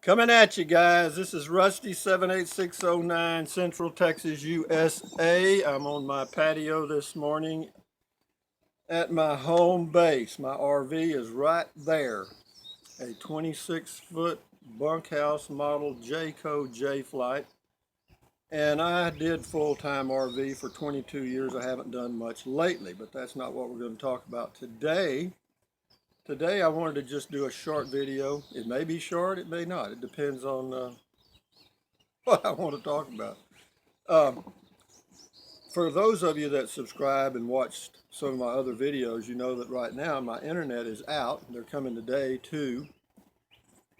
Coming at you guys. This is Rusty 78609, Central Texas, USA. I'm on my patio this morning at my home base. My RV is right there. A 26-foot bunkhouse model Jayco J-Flight. And I did full-time RV for 22 years. I haven't done much lately, but that's not what we're going to talk about today. Today I wanted to just do a short video. It may be short, it may not. It depends on what I want to talk about. For those of you that subscribe and watched some of my other videos, you know that right now my internet is out. They're coming today to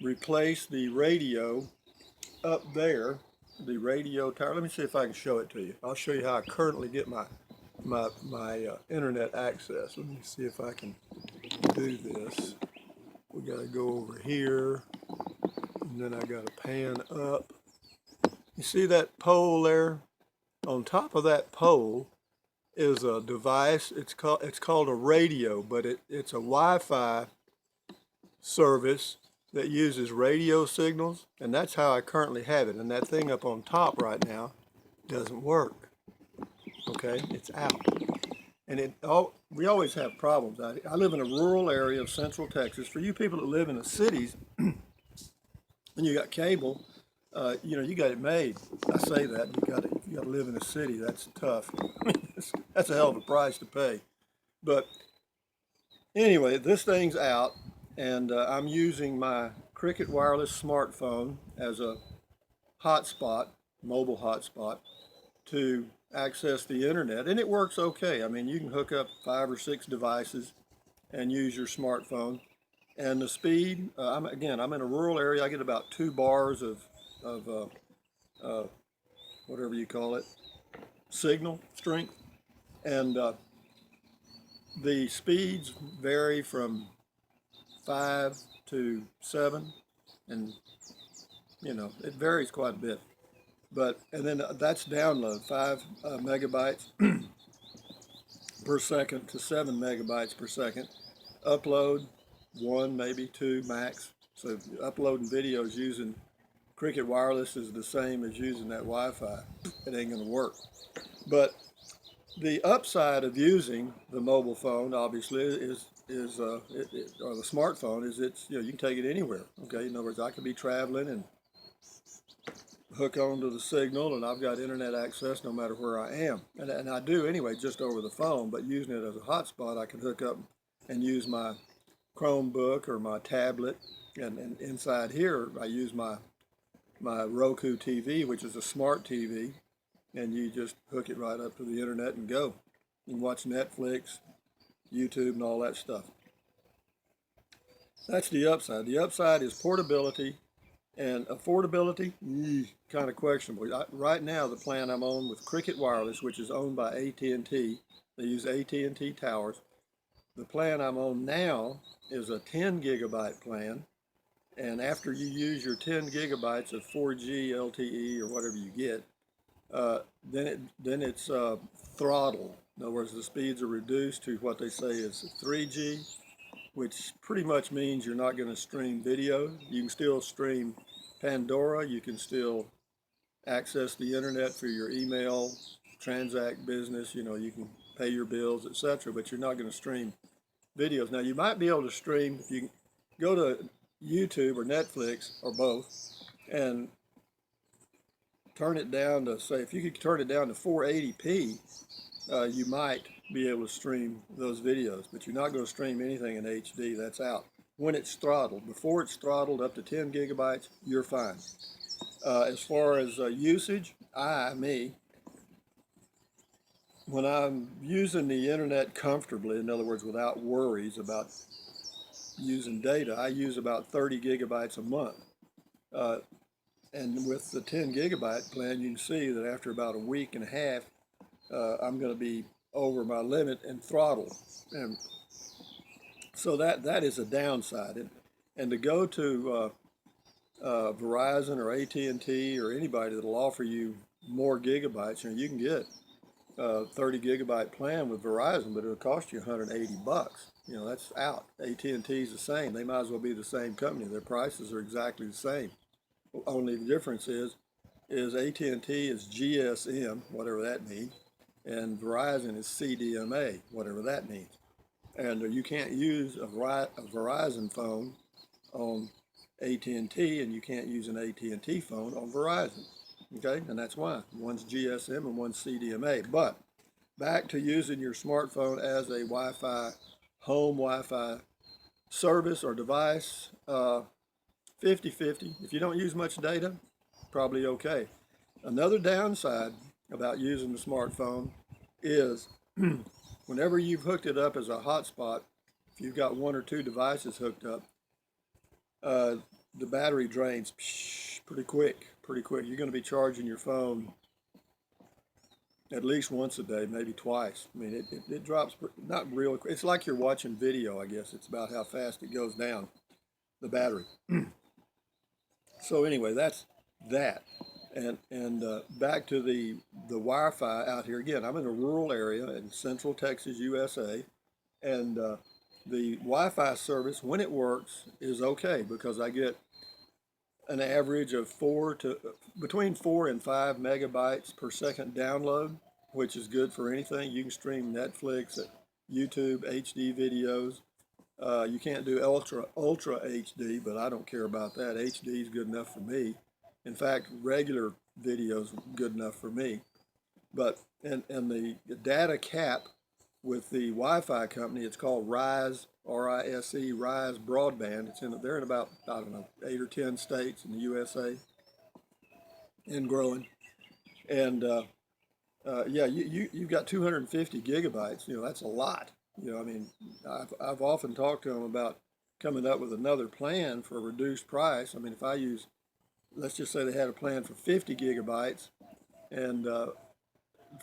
replace the radio up there, the radio tower. Let me see if I can show it to you. I'll show you how I currently get my internet access. Let me see if I can do this. We got to go over here, and then I got to pan up. You see that pole there? On top of that pole is a device. It's called a radio, but it's a Wi-Fi service that uses radio signals, and that's how I currently have it. And that thing up on top right now doesn't work. Okay, it's out. And we always have problems. I live in a rural area of Central Texas. For you people that live in the cities and you got cable, you got it made. I say that you got to live in a city. That's tough. That's a hell of a price to pay. But anyway, this thing's out, and I'm using my Cricket wireless smartphone as a hotspot, mobile hotspot, to access the internet, and it works okay. I mean, you can hook up 5 or 6 devices and use your smartphone, and the speed, I'm in a rural area. I get about 2 bars of whatever you call it, signal strength, and the speeds vary from 5 to 7, and it varies quite a bit. And then that's download, 5 megabytes per second to 7 megabytes per second. Upload, 1, maybe 2 max. So uploading videos using Cricket Wireless is the same as using that Wi-Fi. It ain't gonna work. But the upside of using the mobile phone, obviously, or the smartphone, is you can take it anywhere. Okay, in other words, I could be traveling and hook onto the signal, and I've got internet access no matter where I am. And I do anyway, just over the phone, but using it as a hotspot, I can hook up and use my Chromebook or my tablet. And inside here, I use my Roku TV, which is a smart TV, and you just hook it right up to the internet and go. You can watch Netflix, YouTube, and all that stuff. That's the upside. The upside is portability. And affordability, kind of questionable. Right now, the plan I'm on with Cricket Wireless, which is owned by AT&T, they use AT&T towers. The plan I'm on now is a 10 gigabyte plan. And after you use your 10 gigabytes of 4G LTE or whatever you get, then it's throttled. In other words, the speeds are reduced to what they say is 3G, which pretty much means you're not going to stream video. You can still stream Pandora. You can still access the internet for your email, transact business. You can pay your bills, etc. But you're not going to stream videos. Now, you might be able to stream if you go to YouTube or Netflix or both and turn it down to, say, if you could turn it down to 480p, you might be able to stream those videos, but you're not going to stream anything in HD. That's out. When it's throttled, before it's throttled up to 10 gigabytes, you're fine. As far as usage, when I'm using the internet comfortably, in other words, without worries about using data, I use about 30 gigabytes a month. And with the 10 gigabyte plan, you can see that after about a week and a half, I'm going to be over my limit and throttled. And so that is a downside. And to go to Verizon or AT&T or anybody that'll offer you more gigabytes, you can get a 30 gigabyte plan with Verizon, but it'll cost you $180. That's out. AT&T's the same. They might as well be the same company. Their prices are exactly the same. Only the difference is AT&T is GSM, whatever that means, and Verizon is CDMA, whatever that means. And you can't use a Verizon phone on AT&T, and you can't use an AT&T phone on Verizon. Okay, and that's why one's GSM and one's CDMA. But back to using your smartphone as a home Wi-Fi service or device, 50-50. If you don't use much data, probably okay. Another downside about using the smartphone is whenever you've hooked it up as a hotspot, if you've got one or two devices hooked up, the battery drains pretty quick. You're going to be charging your phone at least once a day, maybe twice. I mean, it drops, not real quick. It's like you're watching video, I guess. It's about how fast it goes down, the battery. So anyway, that's that. And back to the Wi-Fi out here. Again, I'm in a rural area in central Texas, USA. And the Wi-Fi service, when it works, is okay because I get an average of between 4 and 5 megabytes per second download, which is good for anything. You can stream Netflix, YouTube, HD videos. You can't do ultra HD, but I don't care about that. HD is good enough for me. In fact, regular videos good enough for me. But and the data cap with the Wi-Fi company, it's called Rise, RISE, Rise Broadband. They're in about, I don't know, 8 or 10 states in the USA and growing. And yeah, you've got 250 gigabytes. You know, that's a lot. You know, I mean, I've often talked to them about coming up with another plan for a reduced price. I mean, if I use, let's just say they had a plan for 50 gigabytes, and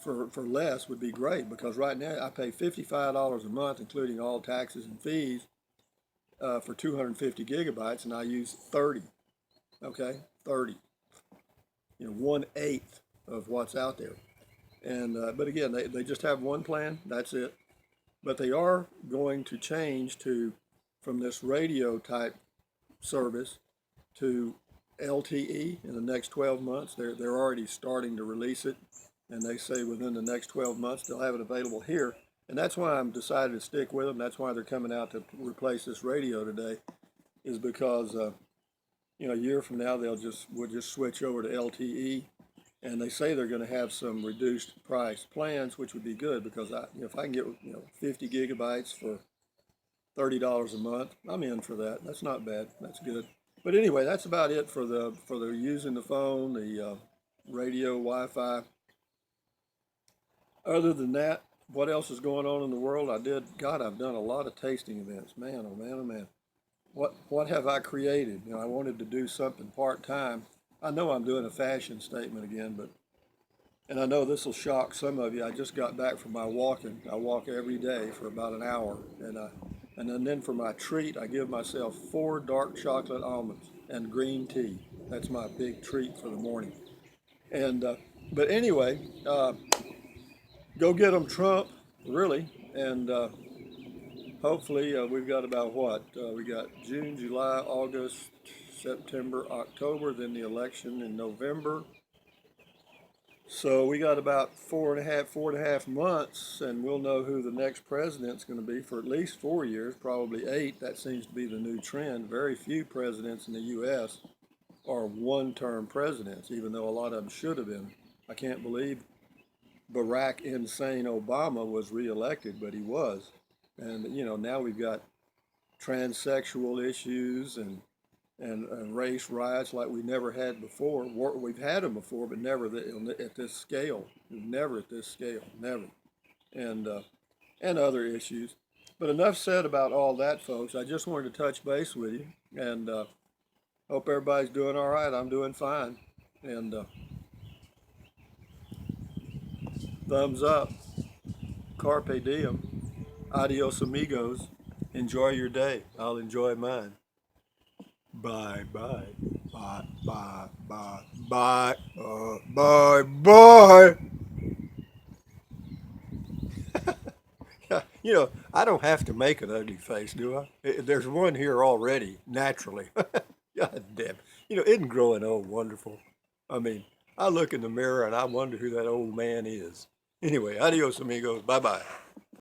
for less would be great, because right now I pay $55 a month, including all taxes and fees, for 250 gigabytes, and I use 30. Okay, 30. You know, 1/8 of what's out there. And but again, they just have one plan. That's it. But they are going to change from this radio type service to LTE in the next 12 months. They're already starting to release it, and they say within the next 12 months they'll have it available here. And that's why I'm decided to stick with them. That's why they're coming out to replace this radio today, is because you know, a year from now we'll just switch over to LTE, and they say they're going to have some reduced price plans, which would be good, because if I can get 50 gigabytes for $30 a month, I'm in for that. That's not bad. That's good. But anyway, that's about it for the using the phone, the radio, Wi-Fi. Other than that, what else is going on in the world? I've done a lot of tasting events. Man, oh man, oh man. What have I created? You know, I wanted to do something part-time. I know I'm doing a fashion statement again, and I know this will shock some of you. I just got back from my walking. I walk every day for about an hour, and then for my treat, I give myself 4 dark chocolate almonds and green tea. That's my big treat for the morning. And but anyway, go get them, Trump, really. And hopefully we've got about we got June, July, August, September, October, then the election in November. So we got about 4.5 months, and we'll know who the next president's going to be for at least 4 years, probably 8. That seems to be the new trend. Very few presidents in the U.S. are one-term presidents, even though a lot of them should have been. I can't believe Barack Insane Obama was reelected, but he was. And you know, now we've got transsexual issues and race riots like we never had before. We've had them before, but never at this scale. Never at this scale, never. And other issues. But enough said about all that, folks. I just wanted to touch base with you, and hope everybody's doing all right. I'm doing fine. And thumbs up. Carpe diem. Adios, amigos. Enjoy your day. I'll enjoy mine. Bye, bye, bye, bye, bye, bye, bye, bye. You know, I don't have to make an ugly face, do I? There's one here already, naturally. God damn. You know, isn't growing old wonderful? I mean, I look in the mirror and I wonder who that old man is. Anyway, adios amigos. Bye-bye.